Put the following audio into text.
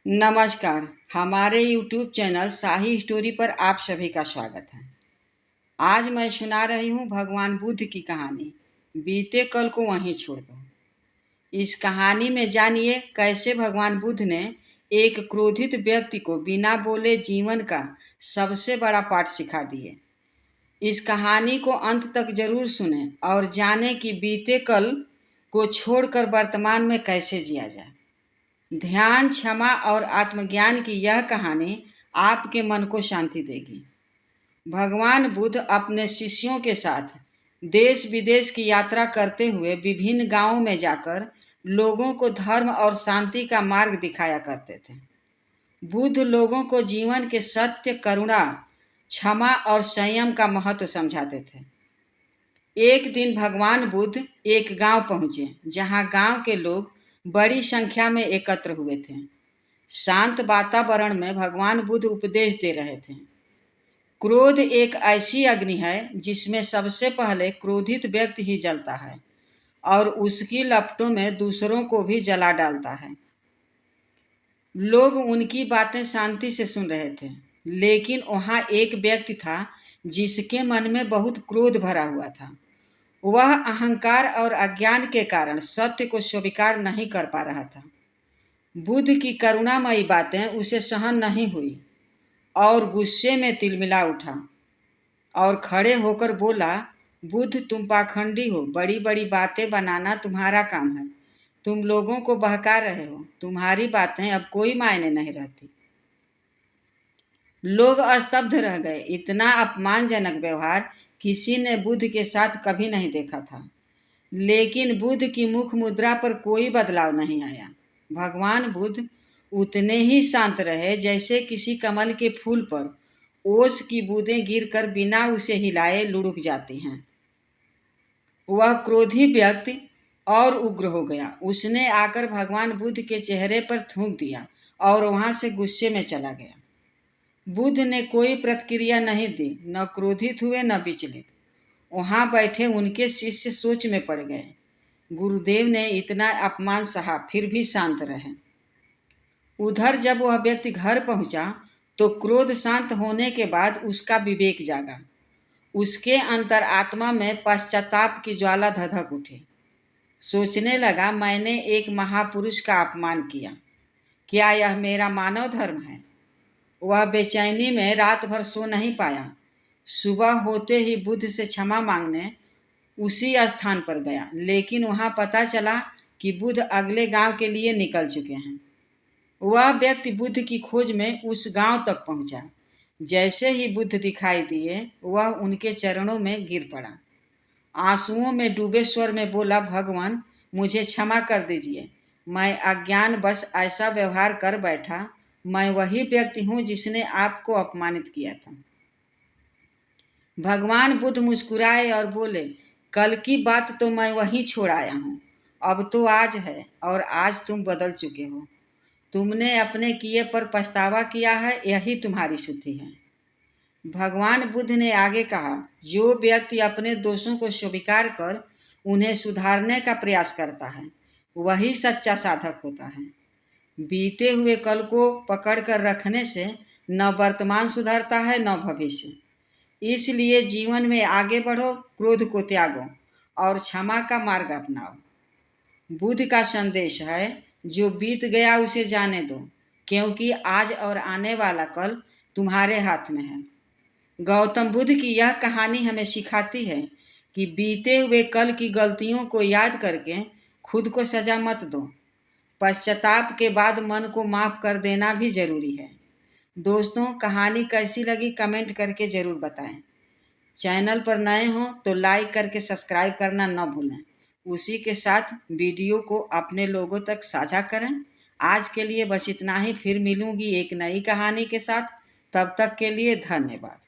नमस्कार। हमारे YouTube channel शाही story पर आप सभी का स्वागत है। आज मैं सुना रही हूँ भगवान बुद्ध की कहानी, बीते कल को वहीं छोड़ दो। इस कहानी में जानिए कैसे भगवान बुद्ध ने एक क्रोधित व्यक्ति को बिना बोले जीवन का सबसे बड़ा पाठ सिखा दिए। इस कहानी को अंत तक जरूर सुनें और जानें कि बीते कल को छोड़कर वर्तमान में कैसे जिया जाए। ध्यान, क्षमा और आत्मज्ञान की यह कहानी आपके मन को शांति देगी। भगवान बुद्ध अपने शिष्यों के साथ देश विदेश की यात्रा करते हुए विभिन्न गांवों में जाकर लोगों को धर्म और शांति का मार्ग दिखाया करते थे। बुद्ध लोगों को जीवन के सत्य, करुणा, क्षमा और संयम का महत्व समझाते थे। एक दिन भगवान बुद्ध एक गांव पहुंचे, जहां गांव के लोग बड़ी संख्या में एकत्र हुए थे। शांत वातावरण में भगवान बुद्ध उपदेश दे रहे थे। क्रोध एक ऐसी अग्नि है जिसमें सबसे पहले क्रोधित व्यक्ति ही जलता है और उसकी लपटों में दूसरों को भी जला डालता है। लोग उनकी बातें शांति से सुन रहे थे, लेकिन वहां एक व्यक्ति था जिसके मन में बहुत क्रोध भरा हुआ था। वह अहंकार और अज्ञान के कारण सत्य को स्वीकार नहीं कर पा रहा था। बुद्ध की करुणामयी बातें उसे सहन नहीं हुई और गुस्से में तिलमिला उठा और खड़े होकर बोला, बुद्ध, तुम पाखंडी हो। बड़ी बड़ी बातें बनाना तुम्हारा काम है। तुम लोगों को बहका रहे हो। तुम्हारी बातें अब कोई मायने नहीं रहती। लोग स्तब्ध रह गए। इतना अपमानजनक व्यवहार किसी ने बुद्ध के साथ कभी नहीं देखा था। लेकिन बुद्ध की मुख मुद्रा पर कोई बदलाव नहीं आया। भगवान बुद्ध उतने ही शांत रहे जैसे किसी कमल के फूल पर ओस की बूंदें गिरकर बिना उसे हिलाए लुढ़क जाती हैं। वह क्रोधी व्यक्ति और उग्र हो गया। उसने आकर भगवान बुद्ध के चेहरे पर थूक दिया और वहां से गुस्से में चला गया। बुद्ध ने कोई प्रतिक्रिया नहीं दी, न क्रोधित हुए न विचलित। वहां बैठे उनके शिष्य सोच में पड़ गए। गुरुदेव ने इतना अपमान सहा, फिर भी शांत रहे। उधर जब वह व्यक्ति घर पहुंचा तो क्रोध शांत होने के बाद उसका विवेक जागा। उसके अंतरात्मा में पश्चाताप की ज्वाला धधक उठी। सोचने लगा, मैंने एक महापुरुष का अपमान किया। क्या यह मेरा मानव धर्म है? वह बेचैनी में रात भर सो नहीं पाया। सुबह होते ही बुद्ध से क्षमा मांगने उसी स्थान पर गया, लेकिन वहां पता चला कि बुद्ध अगले गांव के लिए निकल चुके हैं। वह व्यक्ति बुद्ध की खोज में उस गांव तक पहुंचा। जैसे ही बुद्ध दिखाई दिए, वह उनके चरणों में गिर पड़ा। आंसुओं में डूबे स्वर में बोला, भगवान, मुझे क्षमा कर दीजिए। मैं अज्ञानवश ऐसा व्यवहार कर बैठा। मैं वही व्यक्ति हूँ जिसने आपको अपमानित किया था। भगवान बुद्ध मुस्कुराए और बोले, कल की बात तो मैं वहीं छोड़ आया हूँ। अब तो आज है और आज तुम बदल चुके हो। तुमने अपने किए पर पछतावा किया है, यही तुम्हारी शुद्धि है। भगवान बुद्ध ने आगे कहा, जो व्यक्ति अपने दोषों को स्वीकार कर उन्हें सुधारने का प्रयास करता है, वही सच्चा साधक होता है। बीते हुए कल को पकड़ कर रखने से न वर्तमान सुधरता है न भविष्य। इसलिए जीवन में आगे बढ़ो, क्रोध को त्यागो और क्षमा का मार्ग अपनाओ। बुद्ध का संदेश है, जो बीत गया उसे जाने दो, क्योंकि आज और आने वाला कल तुम्हारे हाथ में है। गौतम बुद्ध की यह कहानी हमें सिखाती है कि बीते हुए कल की गलतियों को याद करके खुद को सजा मत दो। पश्चाताप के बाद मन को माफ कर देना भी जरूरी है। दोस्तों, कहानी कैसी लगी कमेंट करके ज़रूर बताएं। चैनल पर नए हों तो लाइक करके सब्सक्राइब करना न भूलें। उसी के साथ वीडियो को अपने लोगों तक साझा करें। आज के लिए बस इतना ही। फिर मिलूंगी एक नई कहानी के साथ। तब तक के लिए धन्यवाद।